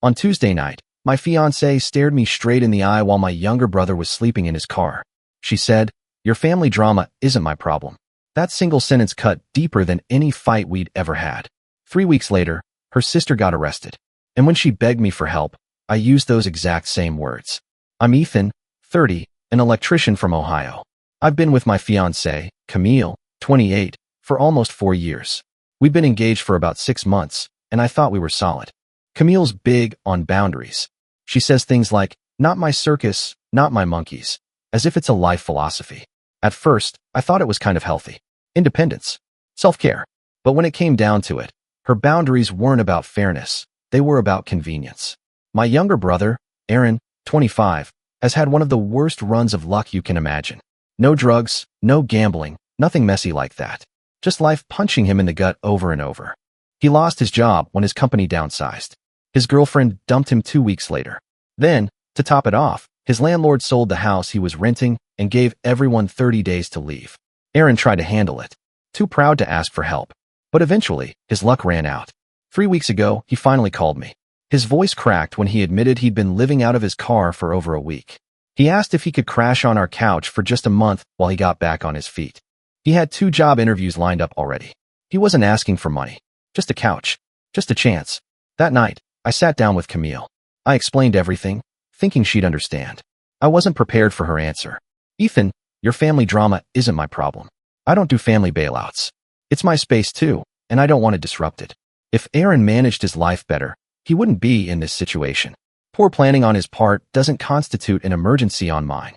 On Tuesday night, my fiancée stared me straight in the eye while my younger brother was sleeping in his car. She said, "Your family drama isn't my problem." That single sentence cut deeper than any fight we'd ever had. 3 weeks later, her sister got arrested. And when she begged me for help, I used those exact same words. I'm Ethan, 30, an electrician from Ohio. I've been with my fiancée, Camille, 28, for almost 4 years. We've been engaged for about 6 months, and I thought we were solid. Camille's big on boundaries. She says things like, "Not my circus, not my monkeys," as if it's a life philosophy. At first, I thought it was kind of healthy. Independence. Self-care. But when it came down to it, her boundaries weren't about fairness. They were about convenience. My younger brother, Aaron, 25, has had one of the worst runs of luck you can imagine. No drugs, no gambling, nothing messy like that. Just life punching him in the gut over and over. He lost his job when his company downsized. His girlfriend dumped him 2 weeks later. Then, to top it off, his landlord sold the house he was renting and gave everyone 30 days to leave. Aaron tried to handle it, too proud to ask for help. But eventually, his luck ran out. 3 weeks ago, he finally called me. His voice cracked when he admitted he'd been living out of his car for over a week. He asked if he could crash on our couch for just a month while he got back on his feet. He had 2 job interviews lined up already. He wasn't asking for money, just a couch, just a chance. That night, I sat down with Camille. I explained everything, thinking she'd understand. I wasn't prepared for her answer. "Ethan, your family drama isn't my problem. I don't do family bailouts. It's my space too, and I don't want to disrupt it." If Aaron managed his life better, he wouldn't be in this situation. Poor planning on his part doesn't constitute an emergency on mine.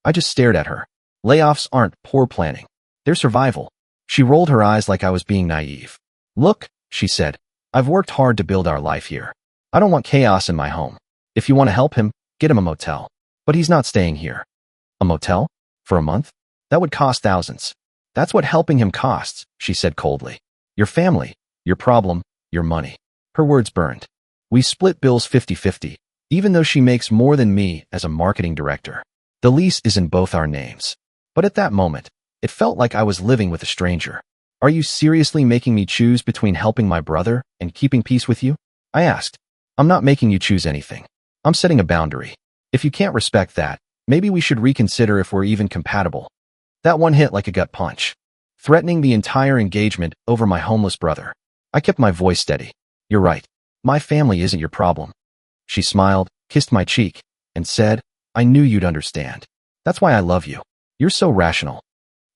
I just stared at her. Layoffs aren't poor planning. They're survival. She rolled her eyes like I was being naive. "Look," she said, "I've worked hard to build our life here. I don't want chaos in my home. If you want to help him, get him a motel. But he's not staying here." "A motel? For a month? That would cost thousands." "That's what helping him costs," she said coldly. "Your family, your problem, your money." Her words burned. We split bills 50-50, even though she makes more than me as a marketing director. The lease is in both our names. But at that moment, it felt like I was living with a stranger. "Are you seriously making me choose between helping my brother and keeping peace with you?" I asked. "I'm not making you choose anything. I'm setting a boundary. If you can't respect that, maybe we should reconsider if we're even compatible." That one hit like a gut punch, threatening the entire engagement over my homeless brother. I kept my voice steady. "You're right. My family isn't your problem." She smiled, kissed my cheek, and said, "I knew you'd understand. That's why I love you. You're so rational."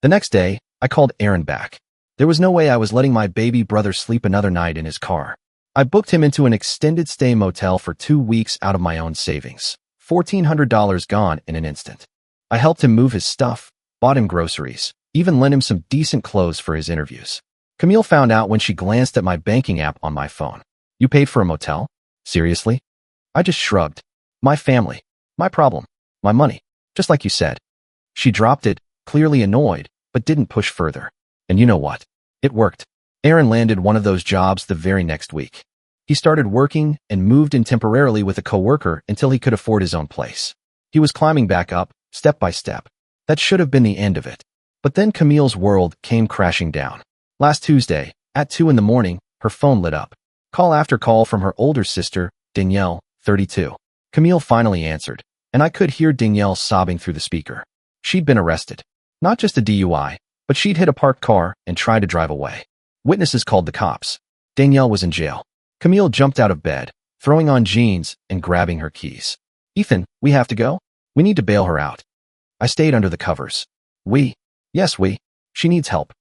The next day, I called Aaron back. There was no way I was letting my baby brother sleep another night in his car. I booked him into an extended stay motel for 2 weeks out of my own savings. $1,400 gone in an instant. I helped him move his stuff, bought him groceries, even lent him some decent clothes for his interviews. Camille found out when she glanced at my banking app on my phone. "You paid for a motel? Seriously?" I just shrugged. "My family. My problem. My money. Just like you said." She dropped it, clearly annoyed, but didn't push further. And you know what? It worked. Aaron landed one of those jobs the very next week. He started working and moved in temporarily with a coworker until he could afford his own place. He was climbing back up, step by step. That should have been the end of it. But then Camille's world came crashing down. Last Tuesday, at 2 in the morning, her phone lit up. Call after call from her older sister, Danielle, 32. Camille finally answered, and I could hear Danielle sobbing through the speaker. She'd been arrested. Not just a DUI, but she'd hit a parked car and tried to drive away. Witnesses called the cops. Danielle was in jail. Camille jumped out of bed, throwing on jeans and grabbing her keys. "Ethan, we have to go. We need to bail her out." I stayed under the covers. Yes, we. She needs help."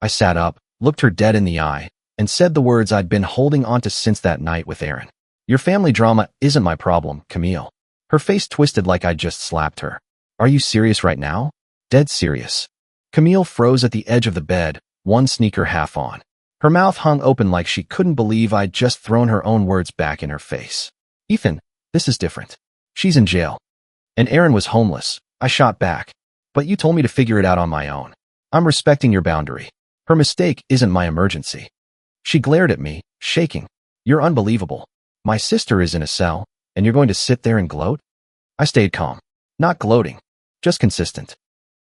I sat up, looked her dead in the eye, and said the words I'd been holding onto since that night with Aaron. "Your family drama isn't my problem, Camille." Her face twisted like I'd just slapped her. "Are you serious right now?" "Dead serious." Camille froze at the edge of the bed, one sneaker half on. Her mouth hung open like she couldn't believe I'd just thrown her own words back in her face. "Ethan, this is different. She's in jail. And Aaron was homeless." I shot back. "But you told me to figure it out on my own. I'm respecting your boundary. Her mistake isn't my emergency." She glared at me, shaking. "You're unbelievable. My sister is in a cell, and you're going to sit there and gloat?" I stayed calm. Not gloating. Just consistent.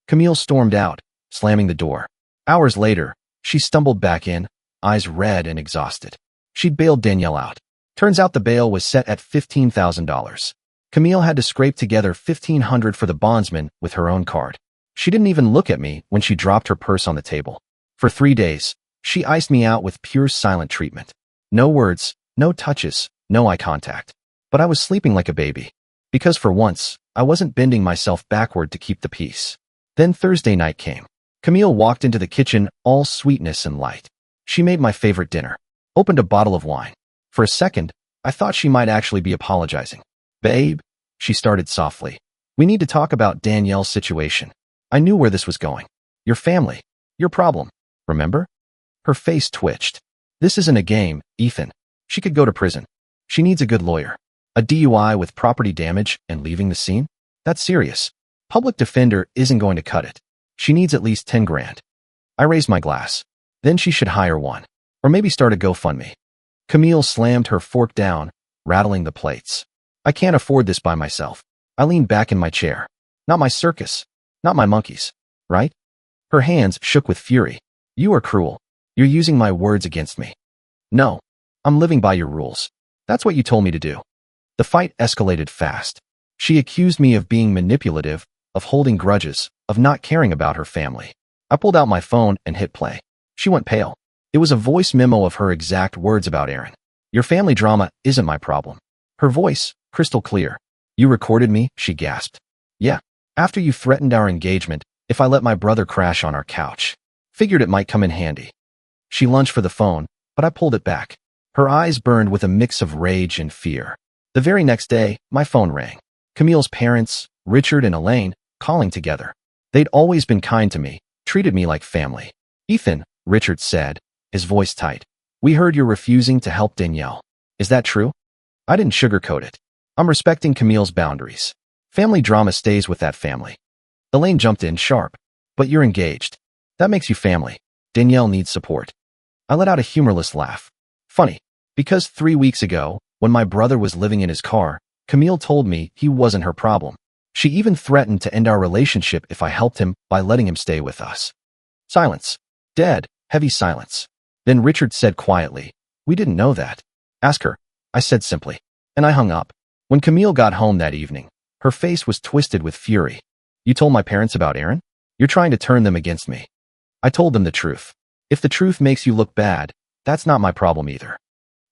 Camille stormed out, slamming the door. Hours later, she stumbled back in, eyes red and exhausted. She'd bailed Danielle out. Turns out the bail was set at $15,000. Camille had to scrape together $1,500 for the bondsman with her own card. She didn't even look at me when she dropped her purse on the table. For 3 days, she iced me out with pure silent treatment. No words, no touches, no eye contact. But I was sleeping like a baby. Because for once, I wasn't bending myself backward to keep the peace. Then Thursday night came. Camille walked into the kitchen, all sweetness and light. She made my favorite dinner. Opened a bottle of wine. For a second, I thought she might actually be apologizing. Babe, she started softly. We need to talk about Danielle's situation. I knew where this was going. Your family. Your problem. Remember? Her face twitched. This isn't a game, Ethan. She could go to prison. She needs a good lawyer. A DUI with property damage and leaving the scene? That's serious. Public defender isn't going to cut it. She needs at least 10 grand. I raised my glass. Then she should hire one. Or maybe start a GoFundMe. Camille slammed her fork down, rattling the plates. I can't afford this by myself. I leaned back in my chair. Not my circus. Not my monkeys. Right? Her hands shook with fury. You are cruel. You're using my words against me. No. I'm living by your rules. That's what you told me to do. The fight escalated fast. She accused me of being manipulative, of holding grudges, of not caring about her family. I pulled out my phone and hit play. She went pale. It was a voice memo of her exact words about Aaron. Your family drama isn't my problem. Her voice, crystal clear. You recorded me, she gasped. Yeah. After you threatened our engagement, if I let my brother crash on our couch. Figured it might come in handy. She lunged for the phone, but I pulled it back. Her eyes burned with a mix of rage and fear. The very next day, my phone rang. Camille's parents, Richard and Elaine, calling together. They'd always been kind to me, treated me like family. Ethan, Richard said, his voice tight. We heard you're refusing to help Danielle. Is that true? I didn't sugarcoat it. I'm respecting Camille's boundaries. Family drama stays with that family. Elaine jumped in sharp. But you're engaged. That makes you family. Danielle needs support. I let out a humorless laugh. Funny, because 3 weeks ago, when my brother was living in his car, Camille told me he wasn't her problem. She even threatened to end our relationship if I helped him by letting him stay with us. Silence. Dead, heavy silence. Then Richard said quietly, we didn't know that. Ask her, I said simply. And I hung up. When Camille got home that evening, her face was twisted with fury. You told my parents about Aaron? You're trying to turn them against me. I told them the truth. If the truth makes you look bad, that's not my problem either.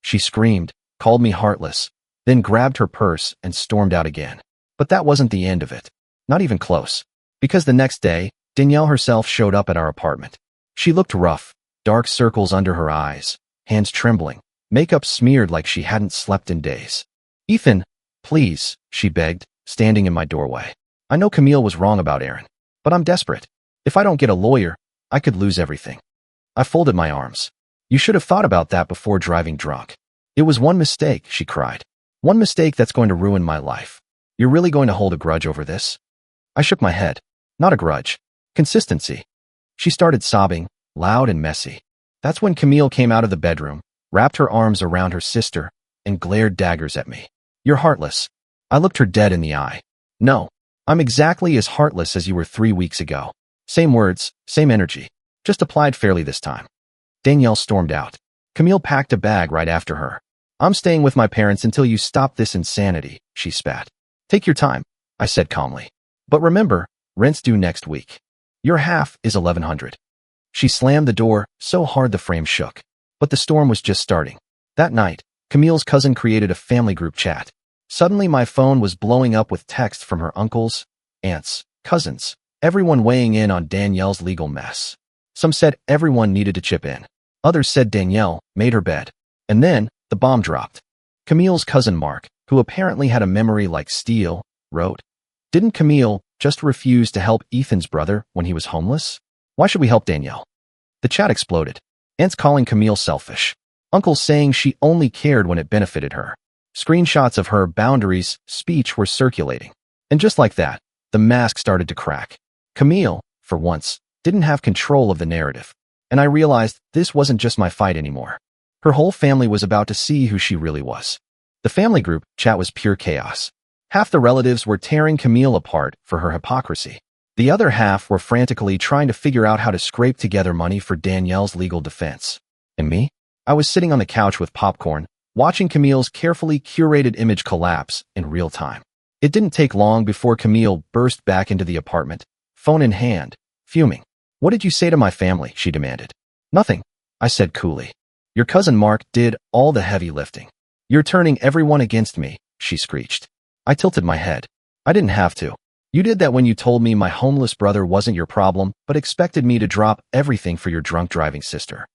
She screamed, called me heartless, then grabbed her purse and stormed out again. But that wasn't the end of it. Not even close. Because the next day, Danielle herself showed up at our apartment. She looked rough, dark circles under her eyes, hands trembling, makeup smeared like she hadn't slept in days. Ethan, please, she begged, standing in my doorway. I know Camille was wrong about Aaron, but I'm desperate. If I don't get a lawyer, I could lose everything. I folded my arms. You should have thought about that before driving drunk. It was one mistake, she cried. One mistake that's going to ruin my life. You're really going to hold a grudge over this? I shook my head. Not a grudge. Consistency. She started sobbing, loud and messy. That's when Camille came out of the bedroom, wrapped her arms around her sister, and glared daggers at me. You're heartless. I looked her dead in the eye. No, I'm exactly as heartless as you were 3 weeks ago. Same words, same energy. Just applied fairly this time. Danielle stormed out. Camille packed a bag right after her. I'm staying with my parents until you stop this insanity, she spat. Take your time, I said calmly. But remember, rent's due next week. Your half is $1,100. She slammed the door so hard the frame shook. But the storm was just starting. That night, Camille's cousin created a family group chat. Suddenly my phone was blowing up with texts from her uncles, aunts, cousins, everyone weighing in on Danielle's legal mess. Some said everyone needed to chip in. Others said Danielle made her bed. And then, the bomb dropped. Camille's cousin Mark, who apparently had a memory like steel, wrote, Didn't Camille just refuse to help Ethan's brother when he was homeless? Why should we help Danielle? The chat exploded. Aunts calling Camille selfish. Uncles saying she only cared when it benefited her. Screenshots of her boundaries speech were circulating. And just like that, the mask started to crack. Camille, for once, didn't have control of the narrative. And I realized this wasn't just my fight anymore. Her whole family was about to see who she really was. The family group chat was pure chaos. Half the relatives were tearing Camille apart for her hypocrisy. The other half were frantically trying to figure out how to scrape together money for Danielle's legal defense. And me? I was sitting on the couch with popcorn, watching Camille's carefully curated image collapse in real time. It didn't take long before Camille burst back into the apartment, phone in hand, fuming. "What did you say to my family?" she demanded. "Nothing," I said coolly. "Your cousin Mark did all the heavy lifting." "You're turning everyone against me," she screeched. I tilted my head. "I didn't have to. You did that when you told me my homeless brother wasn't your problem, but expected me to drop everything for your drunk driving sister."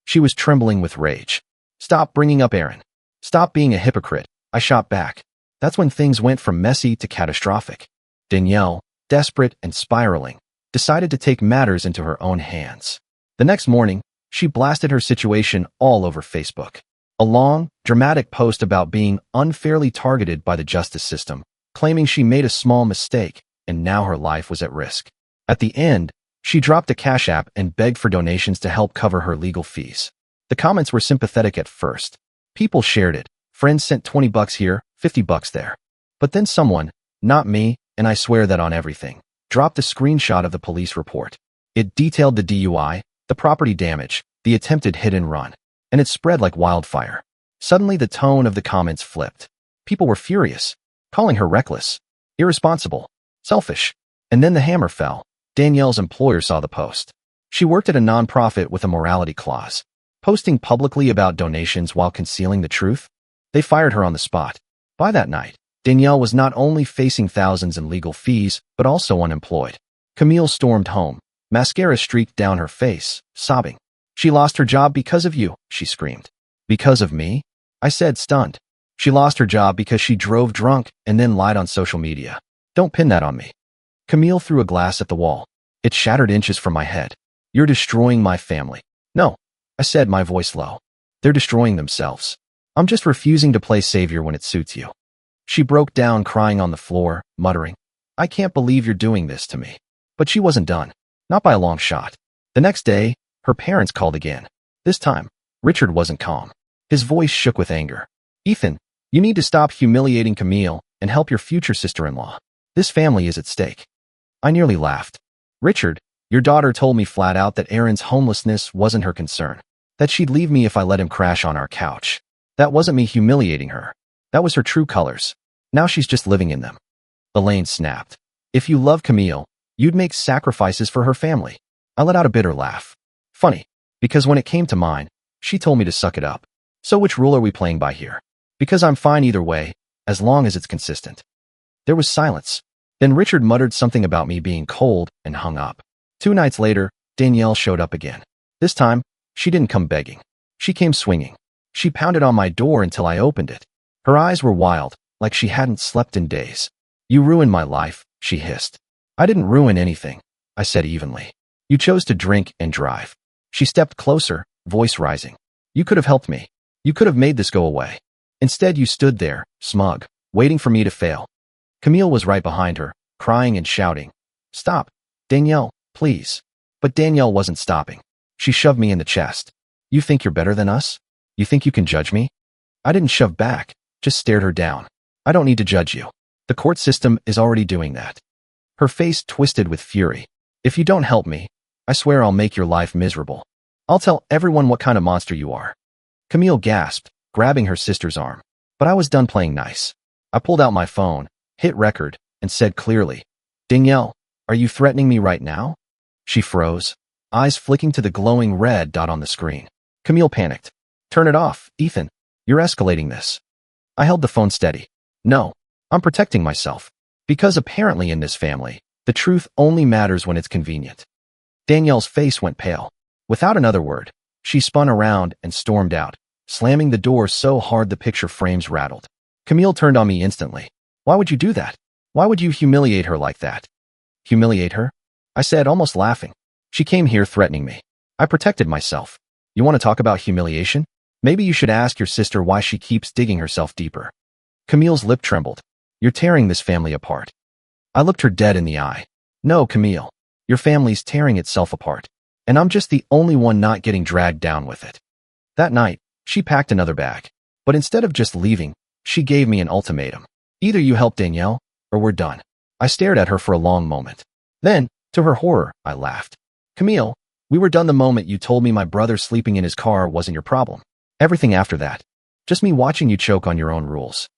She was trembling with rage. "Stop bringing up Aaron. Stop being a hypocrite," I shot back. That's when things went from messy to catastrophic. Danielle, desperate and spiraling, decided to take matters into her own hands. The next morning, she blasted her situation all over Facebook. A long, dramatic post about being unfairly targeted by the justice system, claiming she made a small mistake and now her life was at risk. At the end, she dropped a Cash App and begged for donations to help cover her legal fees. The comments were sympathetic at first. People shared it. Friends sent $20 here, $50 there. But then someone, not me, and I swear that on everything, dropped a screenshot of the police report. It detailed the DUI, the property damage, the attempted hit and run, and it spread like wildfire. Suddenly the tone of the comments flipped. People were furious, calling her reckless, irresponsible, selfish. And then the hammer fell. Danielle's employer saw the post. She worked at a nonprofit with a morality clause. Posting publicly about donations while concealing the truth? They fired her on the spot. By that night, Danielle was not only facing thousands in legal fees, but also unemployed. Camille stormed home. Mascara streaked down her face, sobbing. "She lost her job because of you," she screamed. "Because of me?" I said, stunned. "She lost her job because she drove drunk and then lied on social media. Don't pin that on me." Camille threw a glass at the wall. It shattered inches from my head. "You're destroying my family." "No," I said, my voice low. "They're destroying themselves. I'm just refusing to play savior when it suits you." She broke down crying on the floor, muttering, "I can't believe you're doing this to me." But she wasn't done. Not by a long shot. The next day, her parents called again. This time, Richard wasn't calm. His voice shook with anger. "Ethan, you need to stop humiliating Camille and help your future sister-in-law. This family is at stake." I nearly laughed. "Richard, your daughter told me flat out that Aaron's homelessness wasn't her concern. That she'd leave me if I let him crash on our couch. That wasn't me humiliating her. That was her true colors. Now she's just living in them." Elaine snapped. "If you love Camille, you'd make sacrifices for her family." I let out a bitter laugh. Funny, because when it came to mine, she told me to suck it up. So which rule are we playing by here? Because I'm fine either way, as long as it's consistent. There was silence. Then Richard muttered something about me being cold and hung up. 2 nights later, Danielle showed up again. This time, she didn't come begging. She came swinging. She pounded on my door until I opened it. Her eyes were wild, like she hadn't slept in days. "You ruined my life," she hissed. "I didn't ruin anything," I said evenly. "You chose to drink and drive." She stepped closer, voice rising. "You could have helped me. You could have made this go away. Instead, you stood there, smug, waiting for me to fail." Camille was right behind her, crying and shouting, "Stop, Danielle, please." But Danielle wasn't stopping. She shoved me in the chest. "You think you're better than us? You think you can judge me?" I didn't shove back, just stared her down. "I don't need to judge you. The court system is already doing that." Her face twisted with fury. "If you don't help me, I swear I'll make your life miserable. I'll tell everyone what kind of monster you are." Camille gasped, grabbing her sister's arm. But I was done playing nice. I pulled out my phone, hit record, and said clearly, "Danielle, are you threatening me right now?" She froze, eyes flicking to the glowing red dot on the screen. Camille panicked. "Turn it off, Ethan. You're escalating this." I held the phone steady. "No, I'm protecting myself. Because apparently in this family, the truth only matters when it's convenient." Danielle's face went pale. Without another word, she spun around and stormed out, slamming the door so hard the picture frames rattled. Camille turned on me instantly. "Why would you do that? Why would you humiliate her like that?" "Humiliate her?" I said, almost laughing. "She came here threatening me. I protected myself. You want to talk about humiliation? Maybe you should ask your sister why she keeps digging herself deeper." Camille's lip trembled. "You're tearing this family apart." I looked her dead in the eye. "No, Camille. Your family's tearing itself apart. And I'm just the only one not getting dragged down with it." That night, she packed another bag. But instead of just leaving, she gave me an ultimatum. "Either you help Danielle, or we're done." I stared at her for a long moment. Then, to her horror, I laughed. "Camille, we were done the moment you told me my brother sleeping in his car wasn't your problem. Everything after that, Just me watching you choke on your own rules.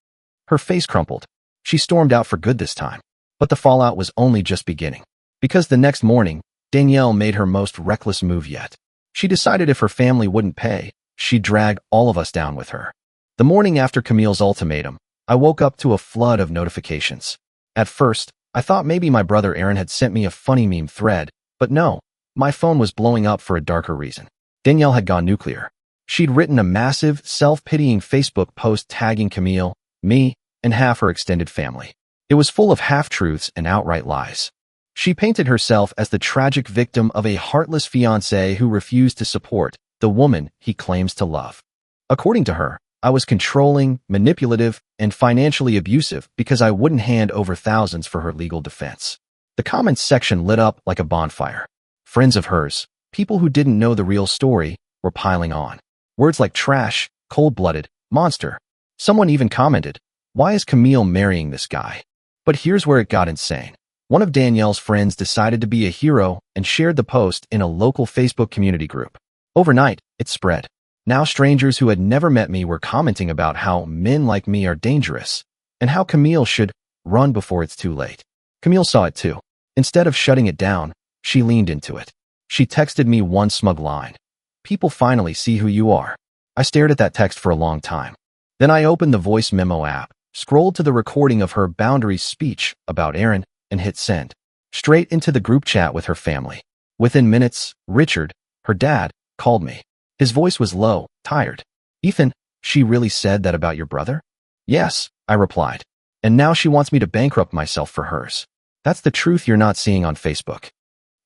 Her face crumpled. She stormed out for good this time. But the fallout was only just beginning. Because the next morning, Danielle made her most reckless move yet. She decided if her family wouldn't pay, she'd drag all of us down with her. The morning after Camille's ultimatum, I woke up to a flood of notifications. At first, I thought maybe my brother Aaron had sent me a funny meme thread, but no, my phone was blowing up for a darker reason. Danielle had gone nuclear. She'd written a massive, self-pitying Facebook post tagging Camille, me, and half her extended family. It was full of half-truths and outright lies. She painted herself as the tragic victim of a heartless fiancé who refused to support the woman he claims to love. According to her, I was controlling, manipulative, and financially abusive because I wouldn't hand over thousands for her legal defense. The comments section lit up like a bonfire. Friends of hers, people who didn't know the real story, were piling on. Words like trash, cold-blooded, monster. Someone even commented, "Why is Camille marrying this guy?" But here's where it got insane. One of Danielle's friends decided to be a hero and shared the post in a local Facebook community group. Overnight, it spread. Now strangers who had never met me were commenting about how men like me are dangerous and how Camille should run before it's too late. Camille saw it too. Instead of shutting it down, she leaned into it. She texted me one smug line. "People finally see who you are." I stared at that text for a long time. Then I opened the voice memo app, scrolled to the recording of her boundaries speech about Aaron, and hit send. Straight into the group chat with her family. Within minutes, Richard, her dad, called me. His voice was low, tired. "Ethan, she really said that about your brother?" "Yes," I replied. "And now she wants me to bankrupt myself for hers. That's the truth you're not seeing on Facebook."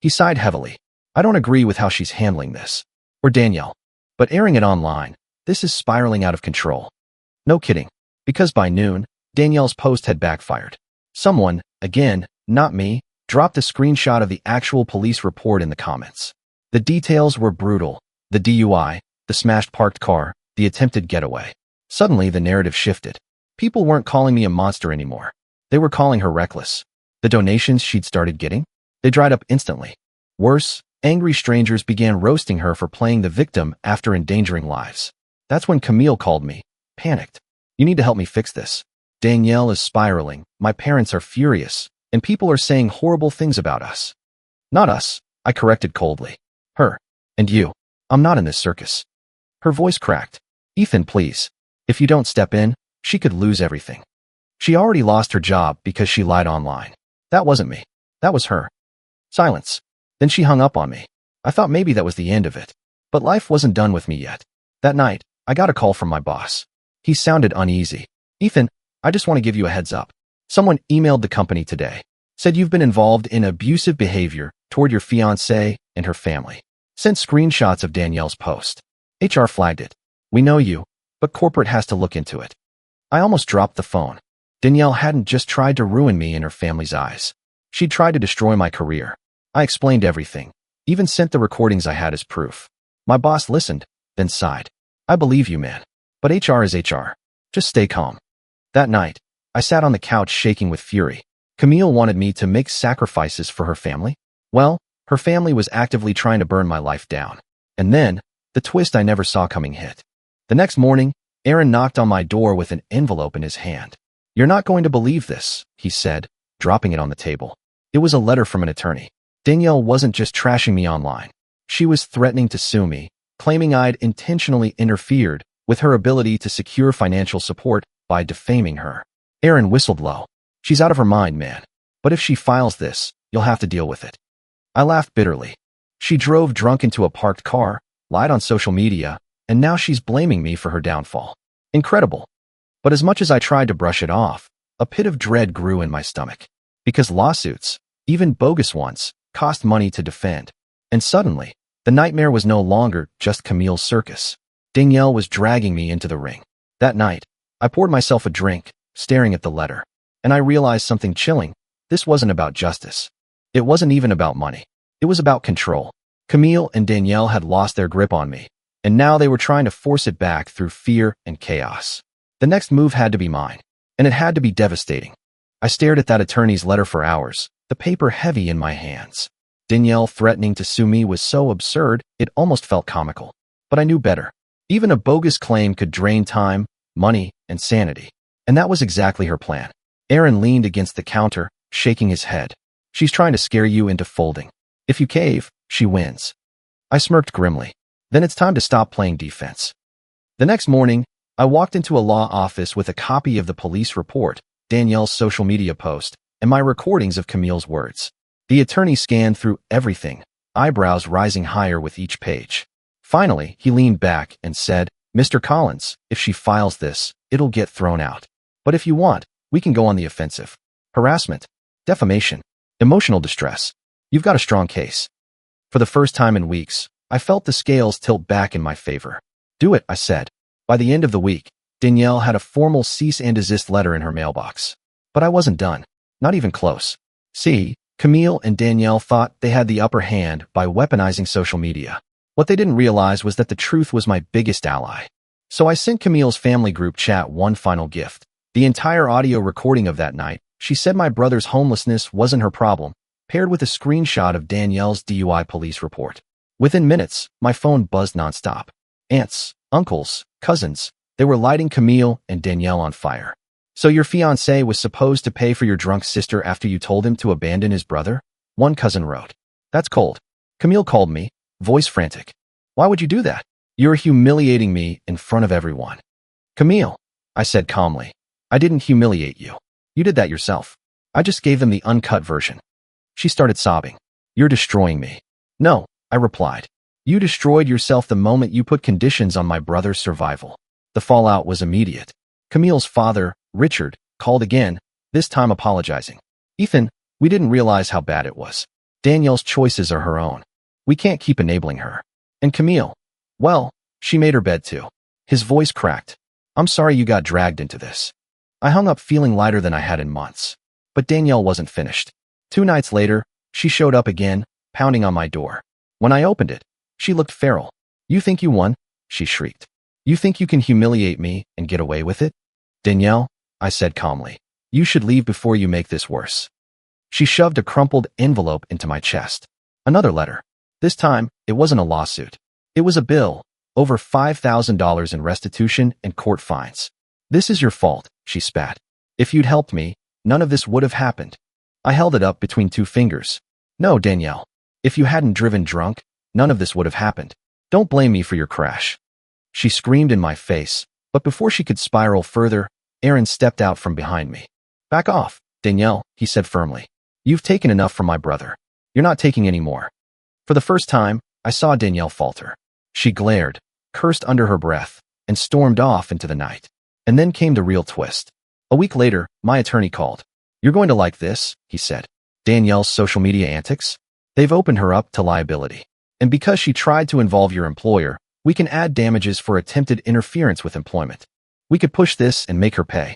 He sighed heavily. "I don't agree with how she's handling this. Or Danielle. But airing it online, this is spiraling out of control." No kidding. Because by noon, Danielle's post had backfired. Someone, again, not me, dropped a screenshot of the actual police report in the comments. The details were brutal. The DUI, the smashed parked car, the attempted getaway. Suddenly, the narrative shifted. People weren't calling me a monster anymore. They were calling her reckless. The donations she'd started getting? They dried up instantly. Worse, angry strangers began roasting her for playing the victim after endangering lives. That's when Camille called me, panicked. "You need to help me fix this. Danielle is spiraling, my parents are furious, and people are saying horrible things about us." "Not us," I corrected coldly. "Her. And you. I'm not in this circus." Her voice cracked. "Ethan, please. If you don't step in, she could lose everything." She already lost her job because she lied online. That wasn't me. That was her. Silence. Then she hung up on me. I thought maybe that was the end of it. But life wasn't done with me yet. That night, I got a call from my boss. He sounded uneasy. "Ethan, I just want to give you a heads up. Someone emailed the company today. Said you've been involved in abusive behavior toward your fiancée and her family. Sent screenshots of Danielle's post. HR flagged it. We know you, but corporate has to look into it." I almost dropped the phone. Danielle hadn't just tried to ruin me in her family's eyes. She'd tried to destroy my career. I explained everything, even sent the recordings I had as proof. My boss listened, then sighed. "I believe you, man. But HR is HR. Just stay calm." That night, I sat on the couch shaking with fury. Camille wanted me to make sacrifices for her family? Well, her family was actively trying to burn my life down. And then, the twist I never saw coming hit. The next morning, Aaron knocked on my door with an envelope in his hand. "You're not going to believe this," he said, dropping it on the table. It was a letter from an attorney. Danielle wasn't just trashing me online. She was threatening to sue me, claiming I'd intentionally interfered with her ability to secure financial support by defaming her. Aaron whistled low. "She's out of her mind, man. But if she files this, you'll have to deal with it." I laughed bitterly. She drove drunk into a parked car, lied on social media, and now she's blaming me for her downfall. Incredible. But as much as I tried to brush it off, a pit of dread grew in my stomach. Because lawsuits, even bogus ones, cost money to defend. And suddenly, the nightmare was no longer just Camille's circus. Danielle was dragging me into the ring. That night, I poured myself a drink, staring at the letter. And I realized something chilling. This wasn't about justice. It wasn't even about money. It was about control. Camille and Danielle had lost their grip on me, and now they were trying to force it back through fear and chaos. The next move had to be mine, and it had to be devastating. I stared at that attorney's letter for hours, the paper heavy in my hands. Danielle threatening to sue me was so absurd, it almost felt comical. But I knew better. Even a bogus claim could drain time, money, and sanity. And that was exactly her plan. Aaron leaned against the counter, shaking his head. She's trying to scare you into folding. If you cave, she wins. I smirked grimly. Then it's time to stop playing defense. The next morning, I walked into a law office with a copy of the police report, Danielle's social media post, and my recordings of Camille's words. The attorney scanned through everything, eyebrows rising higher with each page. Finally, he leaned back and said, Mr. Collins, if she files this, it'll get thrown out. But if you want, we can go on the offensive. Harassment, defamation, emotional distress. You've got a strong case. For the first time in weeks, I felt the scales tilt back in my favor. Do it, I said. By the end of the week, Danielle had a formal cease and desist letter in her mailbox. But I wasn't done. Not even close. See, Camille and Danielle thought they had the upper hand by weaponizing social media. What they didn't realize was that the truth was my biggest ally. So I sent Camille's family group chat one final gift. The entire audio recording of that night. She said my brother's homelessness wasn't her problem, paired with a screenshot of Danielle's DUI police report. Within minutes, my phone buzzed nonstop. Aunts, uncles, cousins, they were lighting Camille and Danielle on fire. So your fiancé was supposed to pay for your drunk sister after you told him to abandon his brother? One cousin wrote. That's cold. Camille called me, voice frantic. Why would you do that? You're humiliating me in front of everyone. Camille, I said calmly. I didn't humiliate you. You did that yourself. I just gave them the uncut version. She started sobbing. You're destroying me. No, I replied. You destroyed yourself the moment you put conditions on my brother's survival. The fallout was immediate. Camille's father, Richard, called again, this time apologizing. Ethan, we didn't realize how bad it was. Danielle's choices are her own. We can't keep enabling her. And Camille, well, she made her bed too. His voice cracked. I'm sorry you got dragged into this. I hung up feeling lighter than I had in months. But Danielle wasn't finished. 2 nights later, she showed up again, pounding on my door. When I opened it, she looked feral. You think you won? She shrieked. You think you can humiliate me and get away with it? Danielle, I said calmly, you should leave before you make this worse. She shoved a crumpled envelope into my chest. Another letter. This time, it wasn't a lawsuit. It was a bill, over $5,000 in restitution and court fines. This is your fault, she spat. If you'd helped me, none of this would have happened. I held it up between 2 fingers. No, Danielle. If you hadn't driven drunk, none of this would have happened. Don't blame me for your crash. She screamed in my face, but before she could spiral further, Aaron stepped out from behind me. Back off, Danielle, he said firmly. You've taken enough from my brother. You're not taking any more. For the first time, I saw Danielle falter. She glared, cursed under her breath, and stormed off into the night. And then came the real twist. A week later, my attorney called. You're going to like this, he said. Danielle's social media antics? They've opened her up to liability. And because she tried to involve your employer, we can add damages for attempted interference with employment. We could push this and make her pay.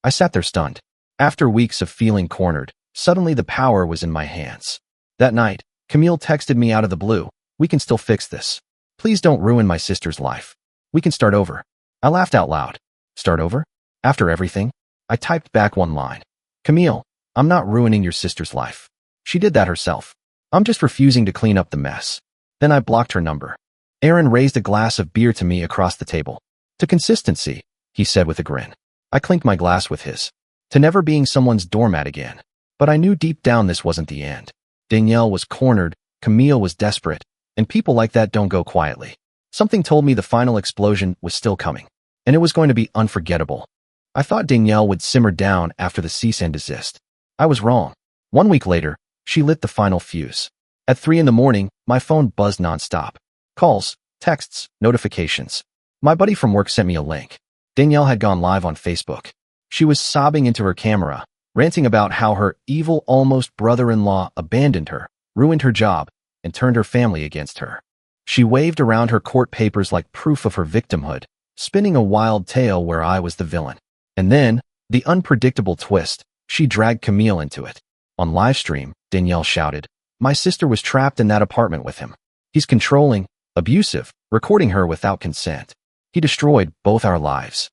I sat there stunned. After weeks of feeling cornered, suddenly the power was in my hands. That night, Camille texted me out of the blue. We can still fix this. Please don't ruin my sister's life. We can start over. I laughed out loud. Start over? After everything? I typed back one line. Camille, I'm not ruining your sister's life. She did that herself. I'm just refusing to clean up the mess. Then I blocked her number. Aaron raised a glass of beer to me across the table. To consistency, he said with a grin. I clinked my glass with his. To never being someone's doormat again. But I knew deep down this wasn't the end. Danielle was cornered, Camille was desperate, and people like that don't go quietly. Something told me the final explosion was still coming, and it was going to be unforgettable. I thought Danielle would simmer down after the cease and desist. I was wrong. 1 week later, she lit the final fuse. At 3 in the morning, my phone buzzed nonstop. Calls, texts, notifications. My buddy from work sent me a link. Danielle had gone live on Facebook. She was sobbing into her camera, ranting about how her evil almost brother-in-law abandoned her, ruined her job, and turned her family against her. She waved around her court papers like proof of her victimhood, spinning a wild tale where I was the villain. And then, the unpredictable twist, she dragged Camille into it. On livestream, Danielle shouted, my sister was trapped in that apartment with him. He's controlling, abusive, recording her without consent. He destroyed both our lives.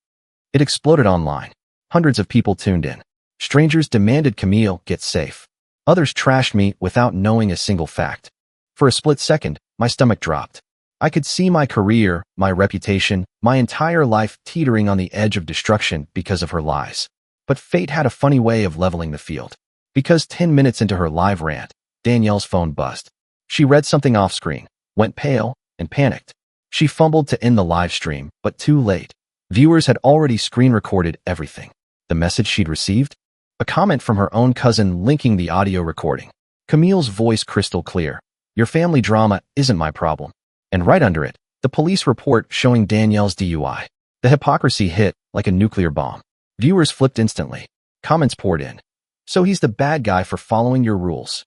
It exploded online. Hundreds of people tuned in. Strangers demanded Camille get safe. Others trashed me without knowing a single fact. For a split second, my stomach dropped. I could see my career, my reputation, my entire life teetering on the edge of destruction because of her lies. But fate had a funny way of leveling the field. Because 10 minutes into her live rant, Danielle's phone buzzed. She read something off screen, went pale, and panicked. She fumbled to end the live stream, but too late. Viewers had already screen recorded everything. The message she'd received? A comment from her own cousin linking the audio recording. Camille's voice crystal clear. Your family drama isn't my problem. And right under it, the police report showing Danielle's DUI. The hypocrisy hit like a nuclear bomb. Viewers flipped instantly. Comments poured in. So he's the bad guy for following your rules.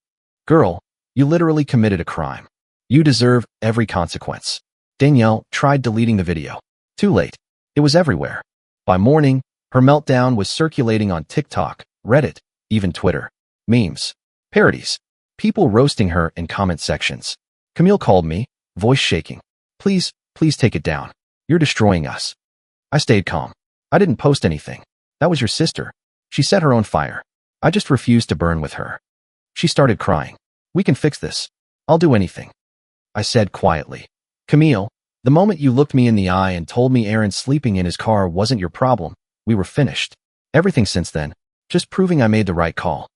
Girl, you literally committed a crime. You deserve every consequence. Danielle tried deleting the video. Too late. It was everywhere. By morning, her meltdown was circulating on TikTok, Reddit, even Twitter. Memes. Parodies. People roasting her in comment sections. Camille called me, voice shaking. Please take it down. You're destroying us. I stayed calm. I didn't post anything. That was your sister. She set her own fire. I just refused to burn with her. She started crying. We can fix this. I'll do anything. I said quietly. Camille, the moment you looked me in the eye and told me Aaron sleeping in his car wasn't your problem, we were finished. Everything since then, just proving I made the right call.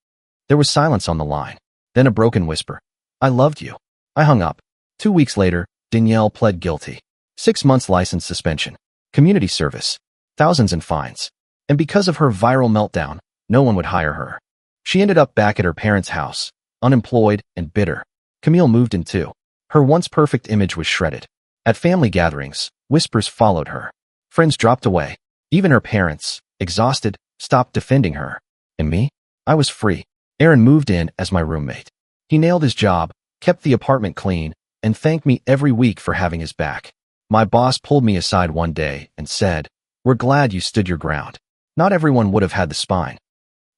There was silence on the line. Then a broken whisper. I loved you. I hung up. 2 weeks later, Danielle pled guilty. 6 months license suspension. Community service. Thousands in fines. And because of her viral meltdown, no one would hire her. She ended up back at her parents' house, unemployed and bitter. Camille moved in too. Her once perfect image was shredded. At family gatherings, whispers followed her. Friends dropped away. Even her parents, exhausted, stopped defending her. And me? I was free. Aaron moved in as my roommate. He nailed his job, kept the apartment clean, and thanked me every week for having his back. My boss pulled me aside one day and said, "We're glad you stood your ground." Not everyone would have had the spine.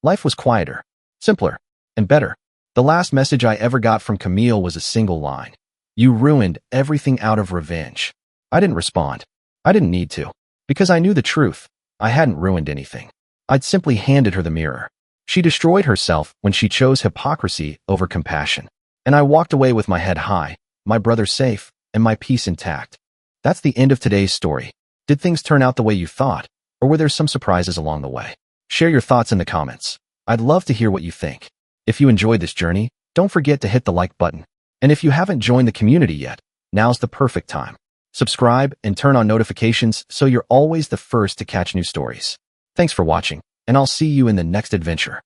Life was quieter, simpler, and better. The last message I ever got from Camille was a single line. You ruined everything out of revenge. I didn't respond. I didn't need to. Because I knew the truth. I hadn't ruined anything. I'd simply handed her the mirror. She destroyed herself when she chose hypocrisy over compassion. And I walked away with my head high, my brother safe, and my peace intact. That's the end of today's story. Did things turn out the way you thought? Or were there some surprises along the way? Share your thoughts in the comments. I'd love to hear what you think. If you enjoyed this journey, don't forget to hit the like button. And if you haven't joined the community yet, now's the perfect time. Subscribe and turn on notifications so you're always the first to catch new stories. Thanks for watching, and I'll see you in the next adventure.